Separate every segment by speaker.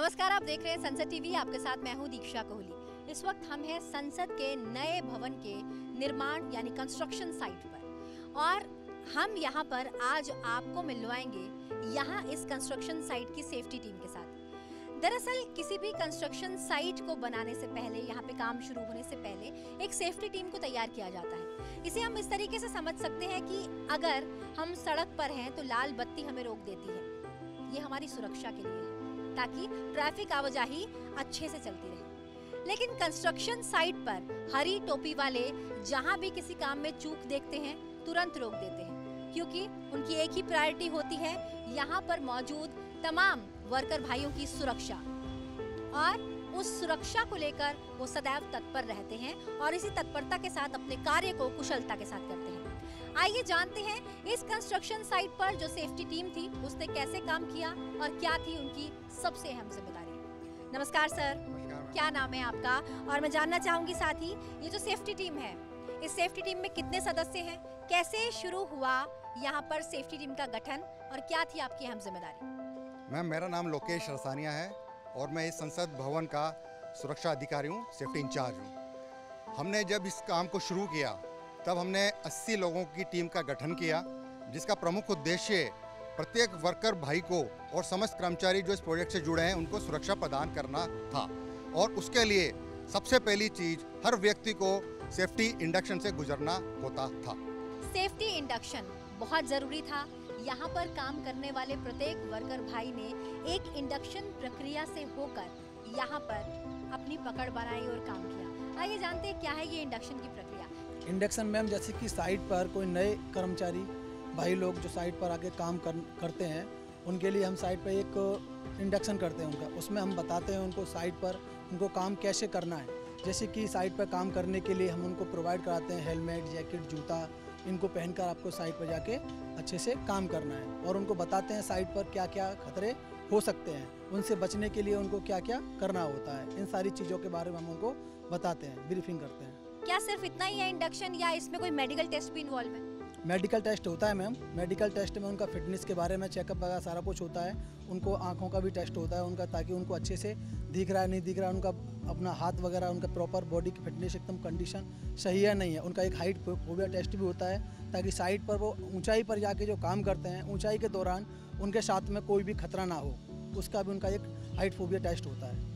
Speaker 1: नमस्कार, आप देख रहे हैं संसद टीवी। आपके साथ मैं हूं दीक्षा कोहली। इस वक्त हम हैं संसद के नए भवन के निर्माण यानी कंस्ट्रक्शन साइट पर और हम यहां पर आज आपको मिलवाएंगे यहां इस कंस्ट्रक्शन साइट की सेफ्टी टीम के साथ। दरअसल किसी भी कंस्ट्रक्शन साइट को बनाने से पहले, यहाँ पे काम शुरू होने से पहले एक सेफ्टी टीम को तैयार किया जाता है। इसे हम इस तरीके से समझ सकते हैं कि अगर हम सड़क पर हैं तो लाल बत्ती हमें रोक देती है। ये हमारी सुरक्षा के लिए है ताकि ट्रैफिक आवाजाही अच्छे से चलती रहे। लेकिन कंस्ट्रक्शन साइट पर हरी टोपी वाले जहाँ भी किसी काम में चूक देखते हैं तुरंत रोक देते हैं, क्योंकि उनकी एक ही प्रायोरिटी होती है यहाँ पर मौजूद तमाम वर्कर भाइयों की सुरक्षा, और उस सुरक्षा को लेकर वो सदैव तत्पर रहते हैं और इसी तत्परता के साथ अपने कार्य को कुशलता के साथ करते हैं। आइए जानते हैं इस कंस्ट्रक्शन साइट पर जो सेफ्टी टीम थी उसने कैसे काम किया और क्या थी उनकी सबसे अहम जिम्मेदारी। नमस्कार सर, क्या नाम है आपका? और मैं जानना चाहूंगी साथ ही ये जो सेफ्टी टीम है, इस सेफ्टी टीम में कितने सदस्य हैं, कैसे शुरू हुआ यहाँ पर सेफ्टी टीम का गठन और क्या थी आपकी अहम जिम्मेदारी?
Speaker 2: मैम, मेरा नाम लोकेश रसानिया है और मैं इस संसद भवन का सुरक्षा अधिकारी हूँ, सेफ्टी इंचार्ज हूँ। हमने जब इस काम को शुरू किया तब हमने 80 लोगों की टीम का गठन किया, जिसका प्रमुख उद्देश्य प्रत्येक वर्कर भाई को और समस्त कर्मचारी जो इस प्रोजेक्ट से जुड़े हैं उनको सुरक्षा प्रदान करना था। और उसके लिए सबसे पहली चीज हर व्यक्ति को सेफ्टी इंडक्शन से गुजरना होता था।
Speaker 1: सेफ्टी इंडक्शन बहुत ज़रूरी था। यहाँ पर काम करने वाले प्रत्येक वर्कर भाई ने एक इंडक्शन प्रक्रिया से होकर यहाँ पर अपनी पकड़ बनाई और काम किया। आइए जानते हैं क्या है ये इंडक्शन की प्रक्रिया।
Speaker 3: इंडक्शन मैम, जैसे कि साइट पर कोई नए कर्मचारी भाई लोग जो साइट पर आके काम करते हैं उनके लिए हम साइट पर एक इंडक्शन करते हैं उनका। उसमें हम बताते हैं उनको साइट पर उनको काम कैसे करना है। जैसे कि साइट पर काम करने के लिए हम उनको प्रोवाइड कराते हैं हेलमेट, जैकेट, जूता, इनको पहनकर आपको साइट पर जाके अच्छे से काम करना है। और उनको बताते हैं साइट पर क्या क्या खतरे हो सकते हैं, उनसे बचने के लिए उनको क्या क्या करना होता है। इन सारी चीज़ों के बारे में हम उनको बताते हैं, ब्रीफिंग करते हैं।
Speaker 1: क्या सिर्फ इतना ही है इंडक्शन या इसमें कोई मेडिकल टेस्ट भी इन्वॉल्व है?
Speaker 3: मेडिकल टेस्ट होता है मैम। मेडिकल टेस्ट में उनका फिटनेस के बारे में चेकअप वगैरह सारा कुछ होता है। उनको आँखों का भी टेस्ट होता है उनका, ताकि उनको अच्छे से दिख रहा है नहीं दिख रहा है, उनका अपना हाथ वगैरह, उनका प्रॉपर बॉडी की फिटनेस एकदम कंडीशन सही है नहीं है। उनका एक हाइट फोबिया टेस्ट भी होता है, ताकि साइट पर वो ऊंचाई पर जाके जो काम करते हैं ऊंचाई के दौरान उनके साथ में कोई भी खतरा ना हो, उसका भी उनका एक हाइट फोबिया टेस्ट होता है।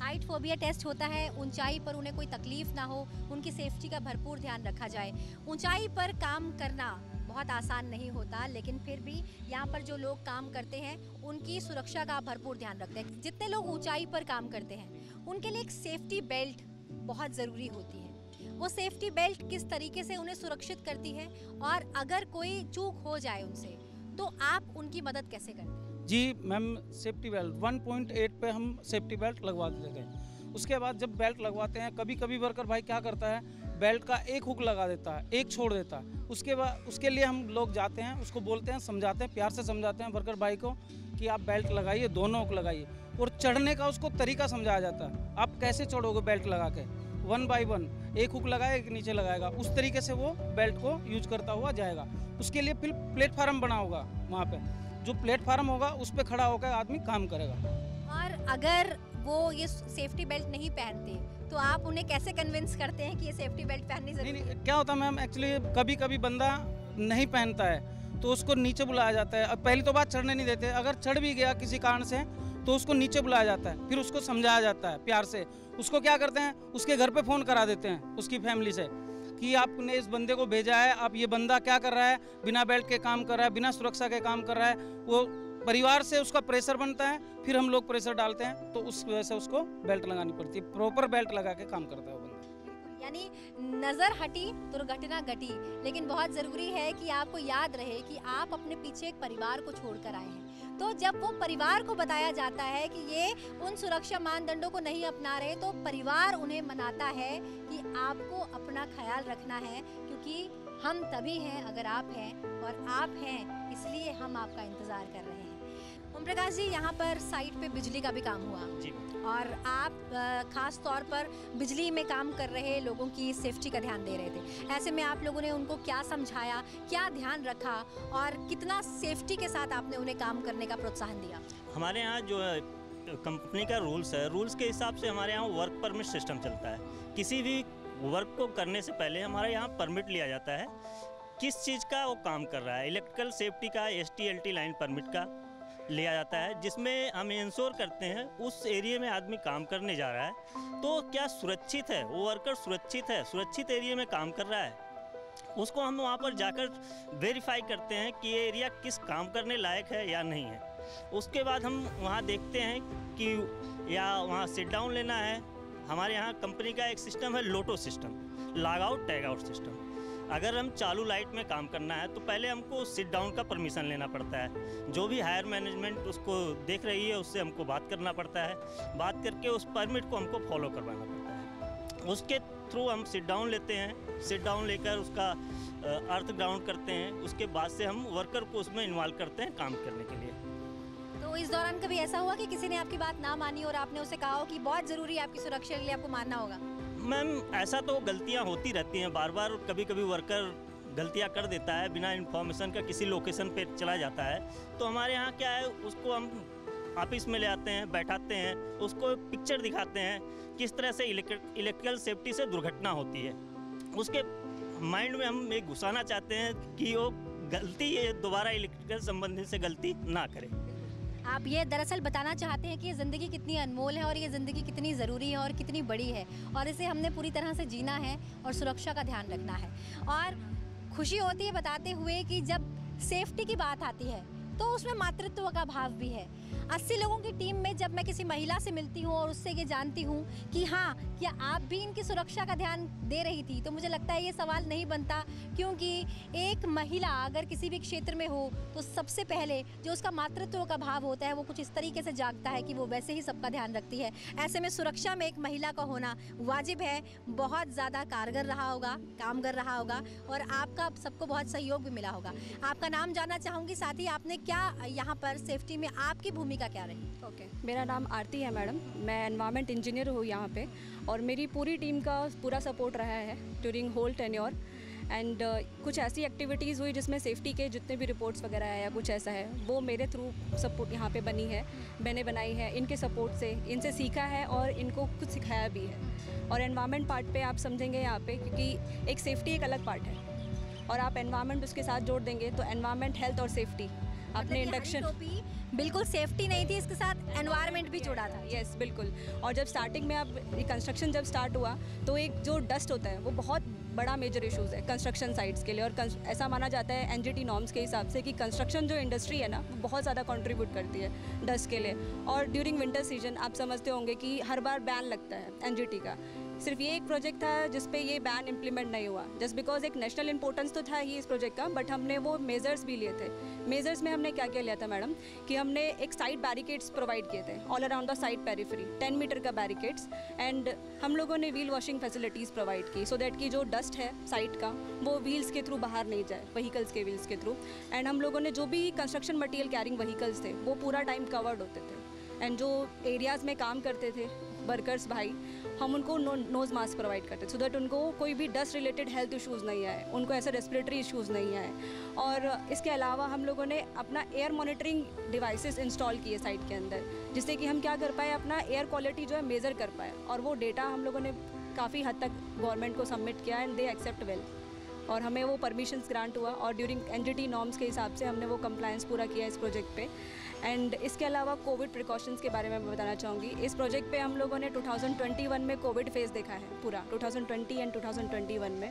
Speaker 1: हाइट फोबिया टेस्ट होता है, ऊंचाई पर उन्हें कोई तकलीफ ना हो, उनकी सेफ्टी का भरपूर ध्यान रखा जाए। ऊंचाई पर काम करना बहुत आसान नहीं होता, लेकिन फिर भी यहाँ पर जो लोग काम करते हैं उनकी सुरक्षा का भरपूर ध्यान रखते हैं। जितने लोग ऊंचाई पर काम करते हैं उनके लिए एक सेफ्टी बेल्ट बहुत ज़रूरी होती है। वो सेफ्टी बेल्ट किस तरीके से उन्हें सुरक्षित करती है और अगर कोई चूक हो जाए उनसे तो आप उनकी मदद कैसे करते हैं?
Speaker 4: जी मैम, सेफ्टी बेल्ट 1.8 पे हम सेफ्टी बेल्ट लगवा देते हैं। उसके बाद जब बेल्ट लगवाते हैं, कभी कभी वर्कर भाई क्या करता है, बेल्ट का एक हुक लगा देता है, एक छोड़ देता है। उसके बाद उसके लिए हम लोग जाते हैं, उसको बोलते हैं, समझाते हैं, प्यार से समझाते हैं वर्कर भाई को कि आप बेल्ट लगाइए, दोनों हुक लगाइए। और चढ़ने का उसको तरीका समझाया जाता है, आप कैसे चढ़ोगे बेल्ट लगा के, 1 बाय 1, एक हुक लगाएगा एक नीचे लगाएगा, उस तरीके से वो बेल्ट को यूज करता हुआ जाएगा। उसके लिए फिर प्लेटफार्म बना होगा, वहाँ पे जो प्लेटफार्म होगा उस पर खड़ा होकर आदमी काम करेगा।
Speaker 1: और अगर वो ये सेफ्टी बेल्ट नहीं पहनते तो आप उन्हें कैसे कन्विंस करते हैं कि ये सेफ्टी बेल्ट पहननी जरूरी है?
Speaker 4: क्या होता है मैम, एक्चुअली कभी कभी बंदा नहीं पहनता है तो उसको नीचे बुलाया जाता है। अब पहली तो बात चढ़ने नहीं देते, अगर चढ़ भी गया किसी कारण से तो उसको नीचे बुलाया जाता है, फिर उसको समझाया जाता है प्यार से। उसको क्या करते हैं, उसके घर पे फ़ोन करा देते हैं उसकी फैमिली से कि आपने इस बंदे को भेजा है, अब ये बंदा क्या कर रहा है, बिना बेल्ट के काम कर रहा है, बिना सुरक्षा के काम कर रहा है। वो परिवार से उसका प्रेशर बनता है, फिर हम लोग प्रेशर डालते हैं, तो उस वजह से उसको बेल्ट लगानी पड़ती है। प्रॉपर बेल्ट लगा के काम करता है वो बंदा।
Speaker 1: यानी नज़र हटी तो दुर्घटना घटी, लेकिन बहुत ज़रूरी है कि आपको याद रहे कि आप अपने पीछे एक परिवार को छोड़कर आए हैं। तो जब वो परिवार को बताया जाता है कि ये उन सुरक्षा मानदंडों को नहीं अपना रहे, तो परिवार उन्हें मनाता है कि आपको अपना ख्याल रखना है, क्योंकि हम तभी हैं अगर आप हैं, और आप हैं इसलिए हम आपका इंतज़ार कर रहे हैं। ओम प्रकाश जी, यहाँ पर साइट पे बिजली का भी काम हुआ
Speaker 4: जी,
Speaker 1: और आप खास तौर पर बिजली में काम कर रहे लोगों की सेफ्टी का ध्यान दे रहे थे। ऐसे में आप लोगों ने उनको क्या समझाया, क्या ध्यान रखा और कितना सेफ्टी के साथ आपने उन्हें काम करने का प्रोत्साहन दिया?
Speaker 5: हमारे यहाँ जो कंपनी का रूल्स है, रूल्स के हिसाब से हमारे यहाँ वर्क परमिट सिस्टम चलता है। किसी भी वर्क को करने से पहले हमारे यहाँ परमिट लिया जाता है, किस चीज़ का वो काम कर रहा है। इलेक्ट्रिकल सेफ्टी का, ST/LT लाइन परमिट का लिया जाता है, जिसमें हम इंश्योर करते हैं उस एरिया में आदमी काम करने जा रहा है तो क्या सुरक्षित है, वो वर्कर सुरक्षित है, सुरक्षित एरिया में काम कर रहा है। उसको हम वहाँ पर जाकर वेरीफाई करते हैं कि ये एरिया किस काम करने लायक है या नहीं है। उसके बाद हम वहाँ देखते हैं कि या वहाँ सिट डाउन लेना है। हमारे यहाँ कंपनी का एक सिस्टम है, LOTO system, log out tag out system. अगर हम चालू लाइट में काम करना है तो पहले हमको सिट डाउन का परमिशन लेना पड़ता है। जो भी हायर मैनेजमेंट उसको देख रही है उससे हमको बात करना पड़ता है, बात करके उस परमिट को हमको फॉलो करवाना पड़ता है। उसके थ्रू हम सिट डाउन लेते हैं, सिट डाउन लेकर उसका अर्थ ग्राउंड करते हैं। उसके बाद से हम वर्कर को उसमें इन्वॉल्व करते हैं काम करने के लिए।
Speaker 1: तो इस दौरान कभी ऐसा हुआ कि किसी ने आपकी बात ना मानी और आपने उसे कहा हो कि बहुत ज़रूरी है आपकी सुरक्षा के लिए आपको मानना होगा?
Speaker 5: मैम, ऐसा तो गलतियां होती रहती हैं बार बार। कभी कभी वर्कर गलतियां कर देता है, बिना इन्फॉर्मेशन का किसी लोकेशन पे चला जाता है। तो हमारे यहाँ क्या है, उसको हम ऑफिस में ले आते हैं, बैठाते हैं, उसको पिक्चर दिखाते हैं किस तरह से इलेक्ट्रिकल सेफ्टी से दुर्घटना होती है। उसके माइंड में हम ये घुसाना चाहते हैं कि वो गलती ये दोबारा इलेक्ट्रिकल संबंधित से गलती ना करे।
Speaker 1: आप ये दरअसल बताना चाहते हैं कि ये ज़िंदगी कितनी अनमोल है और ये ज़िंदगी कितनी ज़रूरी है और कितनी बड़ी है और इसे हमने पूरी तरह से जीना है और सुरक्षा का ध्यान रखना है। और खुशी होती है बताते हुए कि जब सेफ्टी की बात आती है तो उसमें मातृत्व का भाव भी है। 80 लोगों की टीम में जब मैं किसी महिला से मिलती हूँ और उससे ये जानती हूँ कि हाँ, क्या आप भी इनकी सुरक्षा का ध्यान दे रही थी, तो मुझे लगता है ये सवाल नहीं बनता, क्योंकि एक महिला अगर किसी भी क्षेत्र में हो तो सबसे पहले जो उसका मातृत्व का भाव होता है वो कुछ इस तरीके से जागता है कि वो वैसे ही सबका ध्यान रखती है। ऐसे में सुरक्षा में एक महिला का होना वाजिब है, बहुत ज़्यादा कारगर रहा होगा, काम कर रहा होगा और आपका सबको बहुत सहयोग भी मिला होगा। आपका नाम जानना चाहूँगी, साथ ही आपने क्या यहाँ पर सेफ्टी में आपकी भूमिका क्या रही?
Speaker 6: ओके, मेरा नाम आरती है मैडम, मैं एनवायरनमेंट इंजीनियर हूँ यहाँ पे और मेरी पूरी टीम का पूरा सपोर्ट रहा है ड्यूरिंग होल टेन्योर। एंड कुछ ऐसी एक्टिविटीज़ हुई जिसमें सेफ्टी के जितने भी रिपोर्ट्स वगैरह है या कुछ ऐसा है, वो मेरे थ्रू सपोर्ट यहाँ पे बनी है, मैंने बनाई है, इनके सपोर्ट से, इनसे सीखा है और इनको कुछ सिखाया भी है। और एनवायरनमेंट पार्ट पे आप समझेंगे यहाँ पे, क्योंकि एक सेफ्टी एक अलग पार्ट है और आप एनवायरनमेंट उसके साथ जोड़ देंगे तो एनवायरनमेंट, हेल्थ और सेफ्टी अपने इंडक्शन
Speaker 1: बिल्कुल सेफ्टी नहीं थी, इसके साथ एनवायरनमेंट भी जुड़ा था।
Speaker 6: यस, बिल्कुल। और जब स्टार्टिंग में आप कंस्ट्रक्शन जब स्टार्ट हुआ तो एक जो डस्ट होता है वो बहुत बड़ा मेजर इश्यूज़ है कंस्ट्रक्शन साइट्स के लिए। और ऐसा माना जाता है NGT नॉर्म्स के हिसाब से कि कंस्ट्रक्शन जो इंडस्ट्री है ना, वो बहुत ज़्यादा कंट्रीब्यूट करती है डस्ट के लिए। और ड्यूरिंग विंटर सीजन आप समझते होंगे कि हर बार बैन लगता है NGT का। सिर्फ ये एक प्रोजेक्ट था जिस पे ये बैन इम्प्लीमेंट नहीं हुआ, जस्ट बिकॉज एक नेशनल इंपॉर्टेंस तो था ही इस प्रोजेक्ट का, बट हमने वो मेजर्स भी लिए थे। मेजर्स में हमने क्या क्या लिया था मैडम, कि हमने एक साइड बैरिकेड्स प्रोवाइड किए थे all around the side periphery, 10 metre का बैरिकेड्स। एंड हम लोगों ने व्हील वॉशिंग फैसिलिटीज़ प्रोवाइड की सो दैट कि जो डस्ट है साइड का वो व्हील्स के थ्रू बाहर नहीं जाए, व्हीकल्स के व्हील्स के थ्रू। एंड हम लोगों ने जो भी कंस्ट्रक्शन मटेरियल कैरिंग व्हीकल्स थे वो पूरा टाइम कवर्ड होते थे। एंड जो एरियाज़ में काम करते थे वर्कर्स भाई, हम उनको नोज़ मास्क प्रोवाइड करते सो दैट उनको कोई भी डस्ट रिलेटेड हेल्थ इश्यूज़ नहीं आए, उनको ऐसे रेस्पिरेटरी इश्यूज़ नहीं आए। और इसके अलावा हम लोगों ने अपना एयर मॉनिटरिंग डिवाइसेस इंस्टॉल किए साइट के अंदर, जिससे कि हम क्या कर पाए, अपना एयर क्वालिटी जो है मेज़र कर पाए। और वो डेटा हम लोगों ने काफ़ी हद तक गवर्नमेंट को सबमिट किया एंड दे एक्सेप्ट वेल, और हमें वो परमिशंस ग्रांट हुआ और ड्यूरिंग NGT नॉर्म्स के हिसाब से हमने वो कंप्लायंस पूरा किया इस प्रोजेक्ट पे। एंड इसके अलावा कोविड प्रिकॉशंस के बारे में मैं बताना चाहूँगी। इस प्रोजेक्ट पे हम लोगों ने 2021 में कोविड फेज़ देखा है पूरा, 2020 एंड 2021 में।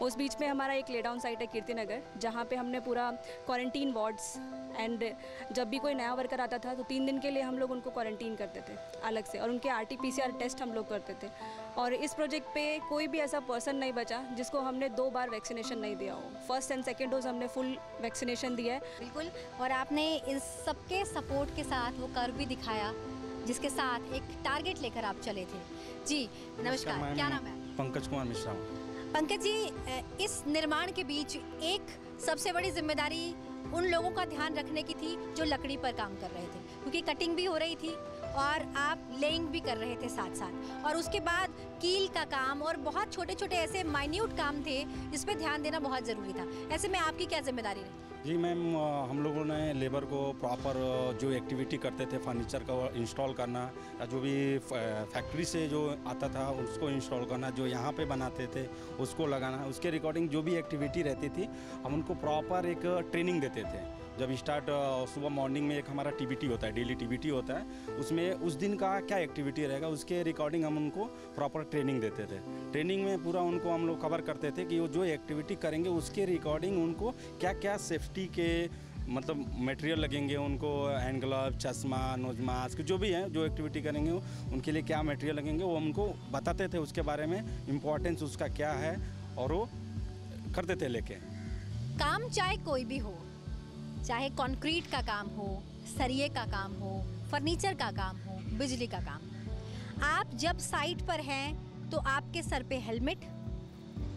Speaker 6: उस बीच में हमारा एक लेडाउन साइट है कीर्तिनगर, जहाँ पे हमने पूरा क्वारंटीन वार्ड्स, एंड जब भी कोई नया वर्कर आता था तो 3 दिन के लिए हम लोग उनको क्वारंटीन करते थे अलग से, और उनके RT-PCR टेस्ट हम लोग करते थे। और इस प्रोजेक्ट पे कोई भी ऐसा पर्सन नहीं बचा जिसको हमने 2 बार वैक्सीनेशन नहीं दिया हो। फर्स्ट एंड सेकेंड डोज हमने फुल वैक्सीनेशन दिया है।
Speaker 1: बिल्कुल, और आपने इस सबके सपोर्ट के साथ वो कर्व भी दिखाया जिसके साथ एक टारगेट लेकर आप चले थे। जी नमस्कार, क्या नाम है?
Speaker 7: पंकज कुमार मिश्रा।
Speaker 1: पंकज जी, इस निर्माण के बीच एक सबसे बड़ी जिम्मेदारी उन लोगों का ध्यान रखने की थी जो लकड़ी पर काम कर रहे थे, क्योंकि कटिंग भी हो रही थी और आप लेइंग भी कर रहे थे साथ साथ, और उसके बाद कील का काम और बहुत छोटे छोटे ऐसे माइन्यूट काम थे जिस पे ध्यान देना बहुत ज़रूरी था। ऐसे में आपकी क्या जिम्मेदारी रही?
Speaker 7: जी मैम, हम लोगों ने लेबर को प्रॉपर जो एक्टिविटी करते थे, फर्नीचर का इंस्टॉल करना या जो भी फैक्ट्री से जो आता था उसको इंस्टॉल करना, जो यहाँ पे बनाते थे उसको लगाना, उसके रिकॉर्डिंग जो भी एक्टिविटी रहती थी हम उनको प्रॉपर एक ट्रेनिंग देते थे। जब स्टार्ट सुबह मॉर्निंग में एक हमारा टीबीटी होता है, डेली टीबीटी होता है, उसमें उस दिन का क्या एक्टिविटी रहेगा उसके रिकॉर्डिंग हम उनको प्रॉपर ट्रेनिंग देते थे। ट्रेनिंग में पूरा उनको हम लोग कवर करते थे कि वो जो एक्टिविटी करेंगे उसके रिकॉर्डिंग उनको क्या क्या सेफ्टी के मतलब मटेरियल लगेंगे, उनको हैंड ग्लव, चश्मा, नोज मास्क, जो भी है जो एक्टिविटी करेंगे उनके लिए क्या मटेरियल लगेंगे वो उनको बताते थे। उसके बारे में इम्पोर्टेंस उसका क्या है और वो करते थे लेके।
Speaker 1: काम चाहे कोई भी हो, चाहे कंक्रीट का काम हो, सरिये का काम हो, फर्नीचर का काम हो, बिजली का काम हो, आप जब साइट पर हैं तो आपके सर पे हेलमेट,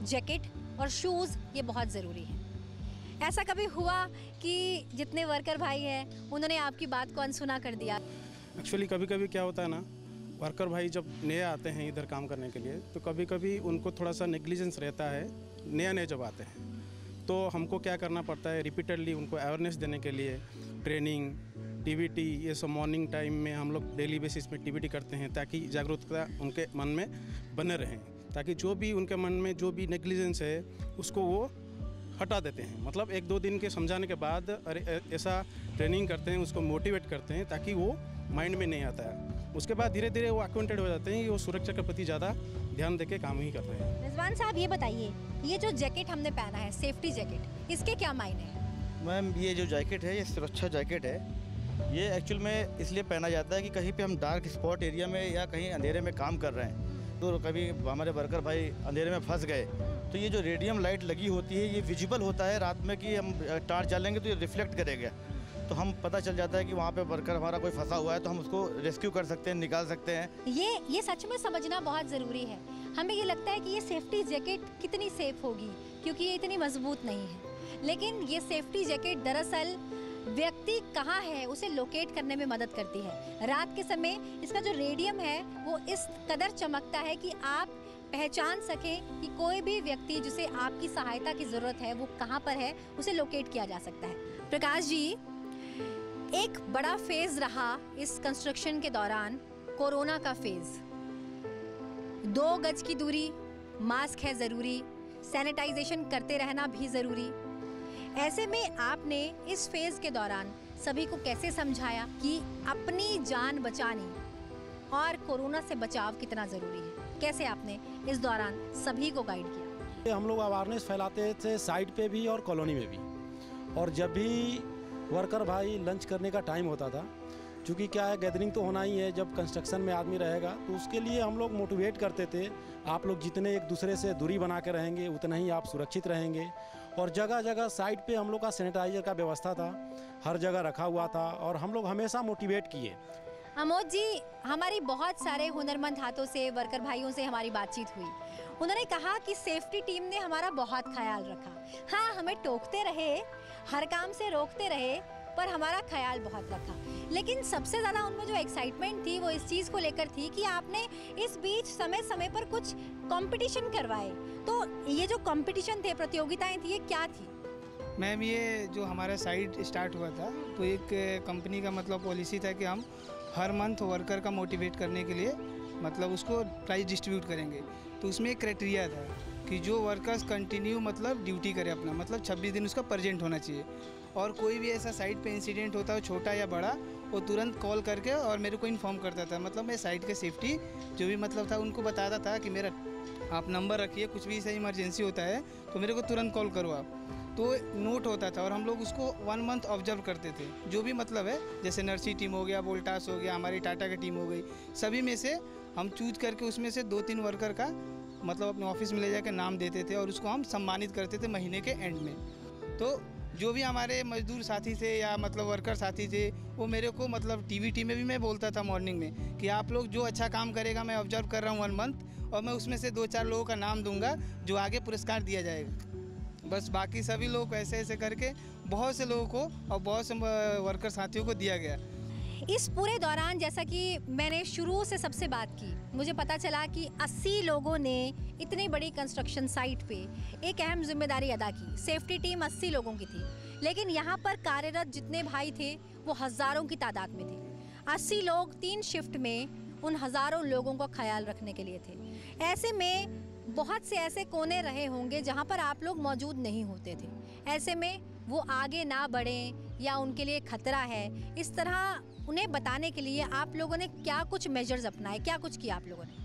Speaker 1: जैकेट और शूज़ ये बहुत ज़रूरी है। ऐसा कभी हुआ कि जितने वर्कर भाई हैं उन्होंने आपकी बात को अनसुना कर दिया?
Speaker 8: एक्चुअली कभी कभी क्या होता है ना, वर्कर भाई जब नए आते हैं इधर काम करने के लिए तो कभी कभी उनको थोड़ा सा नेग्लिजेंस रहता है। नए जब आते हैं तो हमको क्या करना पड़ता है, रिपीटेडली उनको अवेयरनेस देने के लिए ट्रेनिंग, टीबीटी, ये सब मॉर्निंग टाइम में हम लोग डेली बेसिस में टीबीटी करते हैं ताकि जागरूकता उनके मन में बने रहें, ताकि जो भी उनके मन में जो भी नेग्लिजेंस है उसको वो हटा देते हैं। मतलब 1-2 दिन के समझाने के बाद अरे ऐसा ट्रेनिंग करते हैं, उसको मोटिवेट करते हैं ताकि वो माइंड में नहीं आता है। उसके बाद धीरे धीरे वो अक्वेंटेड हो जाते हैं कि वो सुरक्षा के प्रति ज़्यादा ध्यान देके काम ही कर रहे हैं।
Speaker 1: रिजवान साहब ये बताइए, ये जो जैकेट हमने पहना है, सेफ्टी जैकेट, इसके क्या मायने हैं?
Speaker 9: मैम ये जो जैकेट है ये सुरक्षा जैकेट है। ये एक्चुअल में इसलिए पहना जाता है कि कहीं पे हम डार्क स्पॉट एरिया में या कहीं अंधेरे में काम कर रहे हैं तो कभी हमारे वर्कर भाई अंधेरे में फंस गए तो ये जो रेडियम लाइट लगी होती है ये विजिबल होता है रात में कि हम टार्च जलेंगे तो ये रिफ्लेक्ट करेगा, तो हम पता चल जाता है कि वहाँ पे वर्कर हमारा कोई फंसा हुआ है तो हम उसको रेस्क्यू कर सकते हैं, निकाल सकते हैं।
Speaker 1: ये सच में समझना बहुत ज़रूरी है। हमें ये लगता है कि ये सेफ्टी जैकेट कितनी सेफ होगी क्योंकि ये इतनी मजबूत नहीं है, लेकिन ये सेफ्टी जैकेट दरअसल व्यक्ति कहाँ है उसे लोकेट करने में मदद करती है। रात के समय इसका जो रेडियम है वो इस कदर चमकता है कि आप पहचान सकें कि कोई भी व्यक्ति जिसे आपकी सहायता की ज़रूरत है वो कहाँ पर है, उसे लोकेट किया जा सकता है। प्रकाश जी, एक बड़ा फेज रहा इस कंस्ट्रक्शन के दौरान कोरोना का फेज। 2 गज की दूरी, मास्क है ज़रूरी, सैनिटाइजेशन करते रहना भी ज़रूरी। ऐसे में आपने इस फेज के दौरान सभी को कैसे समझाया कि अपनी जान बचानी और कोरोना से बचाव कितना ज़रूरी है? कैसे आपने इस दौरान सभी को गाइड किया?
Speaker 3: हम लोग अवेयरनेस फैलाते थे साइट पे भी और कॉलोनी में भी, और जब भी वर्कर भाई लंच करने का टाइम होता था, क्योंकि क्या है गैदरिंग तो होना ही है जब कंस्ट्रक्शन में आदमी रहेगा, तो उसके लिए हम लोग मोटिवेट करते थे, आप लोग जितने एक दूसरे से दूरी बना के रहेंगे उतना ही आप सुरक्षित रहेंगे। और जगह जगह साइट पे हम लोग का सैनिटाइजर का व्यवस्था था, हर जगह रखा हुआ था और हम लोग हमेशा मोटिवेट किए।
Speaker 1: अमोद जी, हमारी बहुत सारे हुनरमंद हाथों से, वर्कर भाइयों से हमारी बातचीत हुई। उन्होंने कहा कि सेफ्टी टीम ने हमारा बहुत ख्याल रखा। हाँ, हमें टोकते रहे, हर काम से रोकते रहे, पर हमारा ख्याल बहुत रखा। लेकिन सबसे ज़्यादा उनमें जो एक्साइटमेंट थी वो इस चीज़ को लेकर थी कि आपने इस बीच समय समय पर कुछ कंपटीशन करवाए। तो ये जो कंपटीशन थे, प्रतियोगिताएं थी, ये क्या थी?
Speaker 10: मैम ये जो हमारा साइट स्टार्ट हुआ था तो एक कंपनी का मतलब पॉलिसी था कि हम हर मंथ वर्कर का मोटिवेट करने के लिए मतलब उसको प्राइस डिस्ट्रीब्यूट करेंगे। तो उसमें एक क्राइटेरिया था कि जो वर्कर्स कंटिन्यू मतलब ड्यूटी करे अपना, मतलब 26 दिन उसका प्रेजेंट होना चाहिए, और कोई भी ऐसा साइट पे इंसिडेंट होता है छोटा या बड़ा, वो तुरंत कॉल करके और मेरे को इन्फॉर्म करता था। मतलब मैं साइट के सेफ्टी जो भी मतलब था उनको बताता था कि मेरा आप नंबर रखिए, कुछ भी ऐसा इमरजेंसी होता है तो मेरे को तुरंत कॉल करो आप। तो नोट होता था और हम लोग उसको 1 मंथ ऑब्जर्व करते थे। जो भी मतलब है, जैसे नर्सी टीम हो गया, वोल्टास हो गया, हमारी टाटा की टीम हो गई, सभी में से हम चूज करके उसमें से 2-3 वर्कर का मतलब अपने ऑफिस में ले जाकर नाम देते थे और उसको हम सम्मानित करते थे महीने के एंड में। तो जो भी हमारे मजदूर साथी थे या मतलब वर्कर साथी थे, वो मेरे को मतलब टीवी में भी मैं बोलता था मॉर्निंग में कि आप लोग जो अच्छा काम करेगा मैं ऑब्जर्व कर रहा हूँ 1 मंथ, और मैं उसमें से 2-4 लोगों का नाम दूंगा जो आगे पुरस्कार दिया जाएगा। बस बाकी सभी लोग ऐसे ऐसे करके बहुत से लोगों को और बहुत से वर्कर साथियों को दिया गया।
Speaker 1: इस पूरे दौरान जैसा कि मैंने शुरू से सबसे बात की, मुझे पता चला कि 80 लोगों ने इतनी बड़ी कंस्ट्रक्शन साइट पे एक अहम जिम्मेदारी अदा की। सेफ्टी टीम 80 लोगों की थी। लेकिन यहाँ पर कार्यरत जितने भाई थे वो हज़ारों की तादाद में थे। 80 लोग 3 शिफ्ट में उन हज़ारों लोगों का ख्याल रखने के लिए थे। ऐसे में बहुत से ऐसे कोने रहे होंगे जहाँ पर आप लोग मौजूद नहीं होते थे। ऐसे में वो आगे ना बढ़ें या उनके लिए खतरा है, इस तरह उन्हें बताने के लिए आप लोगों ने क्या कुछ मेजर्स अपनाए, क्या कुछ किया आप लोगों ने?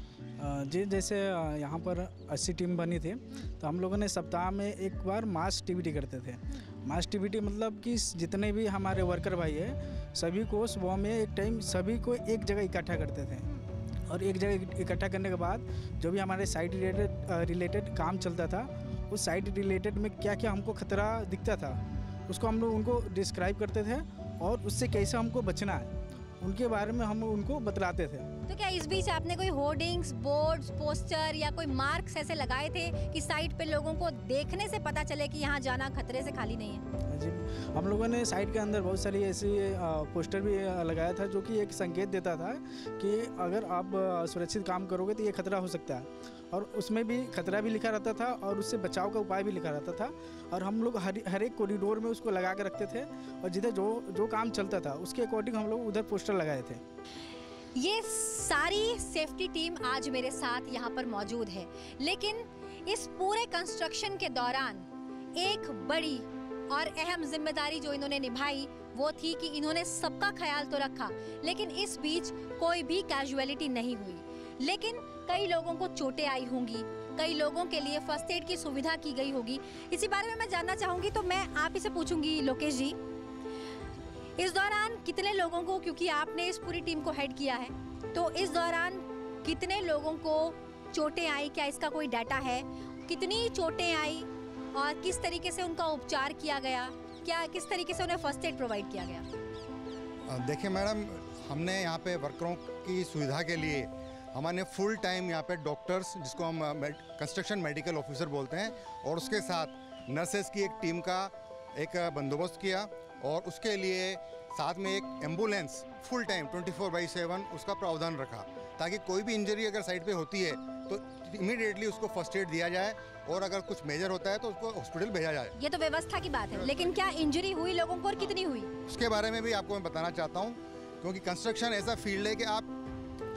Speaker 3: जी, जैसे यहाँ पर 80 टीम बनी थी, तो हम लोगों ने सप्ताह में एक बार मास एक्टिविटी करते थे। मास एक्टिविटी मतलब कि जितने भी हमारे वर्कर भाई हैं सभी को सुबह में एक टाइम सभी को एक जगह इकट्ठा करते थे, और एक जगह इकट्ठा करने के बाद जो भी हमारे साइट रिलेटेड काम चलता था, उस साइट रिलेटेड में क्या क्या हमको खतरा दिखता था उसको हम लोग उनको डिस्क्राइब करते थे, और उससे कैसे हमको बचना है उनके बारे में हम उनको बतलाते थे।
Speaker 1: तो क्या इस बीच आपने कोई होर्डिंग्स, बोर्ड्स, पोस्टर या कोई मार्क्स ऐसे लगाए थे कि साइट पे लोगों को देखने से पता चले कि यहाँ जाना खतरे से खाली नहीं है?
Speaker 3: जी, हम लोगों ने साइट के अंदर बहुत सारी ऐसी पोस्टर भी लगाया था जो कि एक संकेत देता था कि अगर आप सुरक्षित काम करोगे तो ये खतरा हो सकता है, और उसमें भी खतरा भी लिखा रहता था और उससे बचाव का उपाय भी लिखा रहता था। और हम लोग हर एक कॉरिडोर में उसको लगा के रखते थे, और जिधर जो काम चलता था उसके अकॉर्डिंग हम लोग उधर पोस्टर लगाए थे।
Speaker 1: ये सारी सेफ्टी टीम आज मेरे साथ यहाँ पर मौजूद है, लेकिन इस पूरे कंस्ट्रक्शन के दौरान एक बड़ी और अहम जिम्मेदारी जो इन्होंने निभाई वो थी कि इन्होंने सबका ख्याल तो रखा, लेकिन इस बीच कोई भी कैजुअलिटी नहीं हुई। लेकिन कई लोगों को चोटें आई होंगी, कई लोगों के लिए फर्स्ट एड की सुविधा की गई होगी। इसी बारे में मैं जानना चाहूँगी, तो मैं आप ही से पूछूंगी लोकेश जी, इस दौरान कितने लोगों को, क्योंकि आपने इस पूरी टीम को हेड किया है, तो इस दौरान कितने लोगों को चोटें आई, क्या इसका कोई डाटा है? कितनी चोटें आई और किस तरीके से उनका उपचार किया गया, क्या किस तरीके से उन्हें फर्स्ट एड प्रोवाइड किया गया?
Speaker 2: देखिए मैडम, हमने यहाँ पे वर्करों की सुविधा के लिए हमारे फुल टाइम यहाँ पे डॉक्टर्स, जिसको हम कंस्ट्रक्शन मेडिकल ऑफिसर बोलते हैं, और उसके साथ नर्सेस की एक टीम का एक बंदोबस्त किया, और उसके लिए साथ में एक एम्बुलेंस फुल टाइम 24/7 उसका प्रावधान रखा, ताकि कोई भी इंजरी अगर साइड पे होती है तो इमीडिएटली उसको फर्स्ट एड दिया जाए, और अगर कुछ मेजर होता है तो उसको हॉस्पिटल भेजा जाए।
Speaker 1: ये तो व्यवस्था की बात है, लेकिन क्या इंजरी हुई लोगों को और कितनी हुई?
Speaker 2: उसके बारे में भी आपको मैं बताना चाहता हूँ, क्योंकि कंस्ट्रक्शन ऐसा फील्ड है कि आप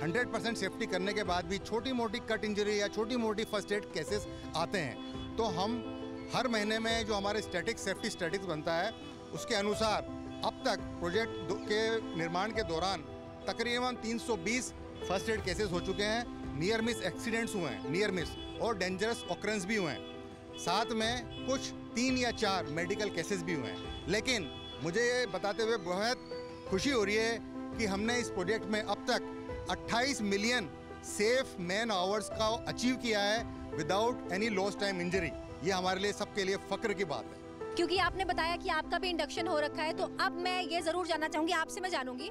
Speaker 2: 100% सेफ्टी करने के बाद भी छोटी मोटी कट इंजरी या छोटी मोटी फर्स्ट एड केसेस आते हैं। तो हम हर महीने में जो हमारे सेफ्टी स्टैटिक्स बनता है उसके अनुसार अब तक प्रोजेक्ट के निर्माण के दौरान तकरीबन 320 फर्स्ट एड केसेस हो चुके हैं, नियर मिस एक्सीडेंट्स हुए हैं, नियर मिस और डेंजरस ऑकरेंस भी हुए हैं, साथ में कुछ 3 या 4 मेडिकल केसेस भी हुए हैं। लेकिन मुझे ये बताते हुए बहुत खुशी हो रही है कि हमने इस प्रोजेक्ट में अब तक 28 मिलियन सेफ मैन आवर्स का अचीव किया है without any lost time injury. ये हमारे लिए सबके लिए फक्र की बात है।
Speaker 1: क्योंकि आपने बताया कि आपका भी इंडक्शन हो रखा है, तो अब मैं ये जरूर जानना चाहूंगी, आपसे मैं जानूंगी,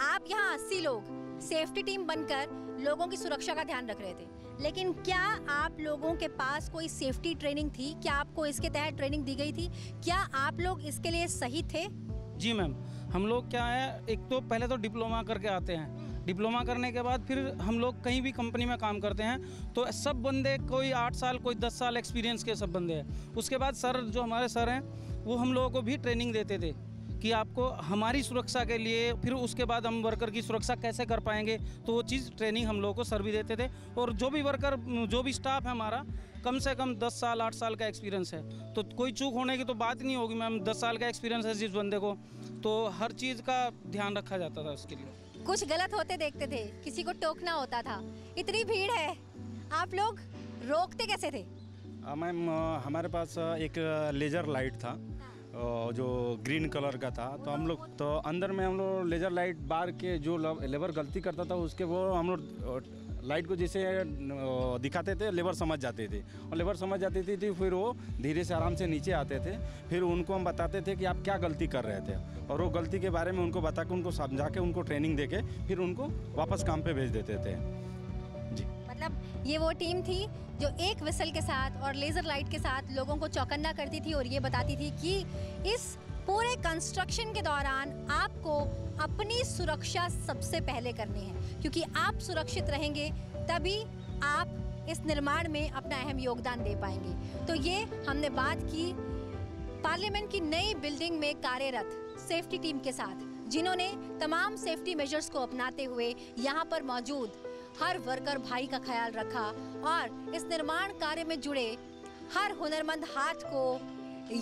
Speaker 1: आप यहाँ 80 लोग सेफ्टी टीम बनकर लोगों की सुरक्षा का ध्यान रख रहे थे, लेकिन क्या आप लोगों के पास कोई सेफ्टी ट्रेनिंग थी? क्या आपको इसके तहत ट्रेनिंग दी गई थी? क्या आप लोग इसके लिए सही थे?
Speaker 4: जी मैम, हम लोग क्या है, एक तो पहले तो डिप्लोमा करके आते हैं, डिप्लोमा करने के बाद फिर हम लोग कहीं भी कंपनी में काम करते हैं, तो सब बंदे कोई 8 साल कोई 10 साल एक्सपीरियंस के सब बंदे हैं। उसके बाद सर जो हमारे सर हैं वो हम लोगों को भी ट्रेनिंग देते थे कि आपको हमारी सुरक्षा के लिए, फिर उसके बाद हम वर्कर की सुरक्षा कैसे कर पाएंगे, तो वो चीज़ ट्रेनिंग हम लोगों को सर भी देते थे। और जो भी वर्कर, जो भी स्टाफ है हमारा, कम से कम 10 साल 8 साल का एक्सपीरियंस है, तो कोई चूक होने की तो बात नहीं होगी मैम। 10 साल का एक्सपीरियंस है जिस बंदे को, तो हर चीज़ का ध्यान रखा जाता था उसके लिए।
Speaker 1: कुछ गलत होते देखते थे, किसी को टोकना होता था, इतनी भीड़ है, आप लोग रोकते कैसे थे?
Speaker 7: मैम, हमारे पास एक लेज़र लाइट था जो ग्रीन कलर का था, तो हम लोग तो अंदर में हम लोग लेज़र लाइट बार के जो लेबर गलती करता था उसके वो हम लोग लाइट को जैसे दिखाते थे, लेबर समझ जाते थे, और लेबर समझ जाती थी, फिर वो धीरे से आराम से नीचे आते थे। फिर उनको हम बताते थे कि आप क्या गलती कर रहे थे, और वो गलती के बारे में उनको बता के, उनको समझा के, उनको ट्रेनिंग दे के फिर उनको वापस काम पे भेज देते थे। जी,
Speaker 1: मतलब ये वो टीम थी जो एक विसल के साथ और लेज़र लाइट के साथ लोगों को चौकन्ना करती थी और ये बताती थी कि इस पूरे कंस्ट्रक्शन के दौरान आपको अपनी सुरक्षा सबसे पहले करनी है, क्योंकि आप सुरक्षित रहेंगे तभी आप इस निर्माण में अपना अहम योगदान दे पाएंगे। तो ये हमने बात की पार्लियामेंट की नई बिल्डिंग में कार्यरत सेफ्टी टीम के साथ, जिन्होंने तमाम सेफ्टी मेजर्स को अपनाते हुए यहाँ पर मौजूद हर वर्कर भाई का ख्याल रखा और इस निर्माण कार्य में जुड़े हर हुनरमंद हाथ को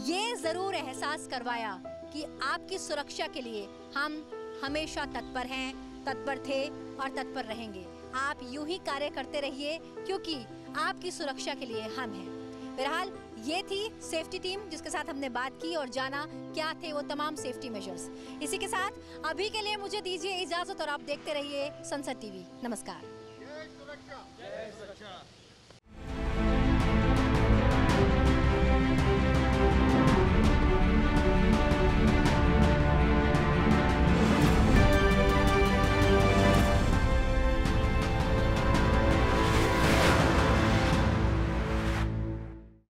Speaker 1: ये ज़रूर एहसास करवाया कि आपकी सुरक्षा के लिए हम हमेशा तत्पर हैं, तत्पर थे और तत्पर रहेंगे। आप यूं ही कार्य करते रहिए क्योंकि आपकी सुरक्षा के लिए हम हैं। बहरहाल ये थी सेफ्टी टीम जिसके साथ हमने बात की और जाना क्या थे वो तमाम सेफ्टी मेजर्स। इसी के साथ अभी के लिए मुझे दीजिए इजाज़त और आप देखते रहिए संसद टीवी। नमस्कार।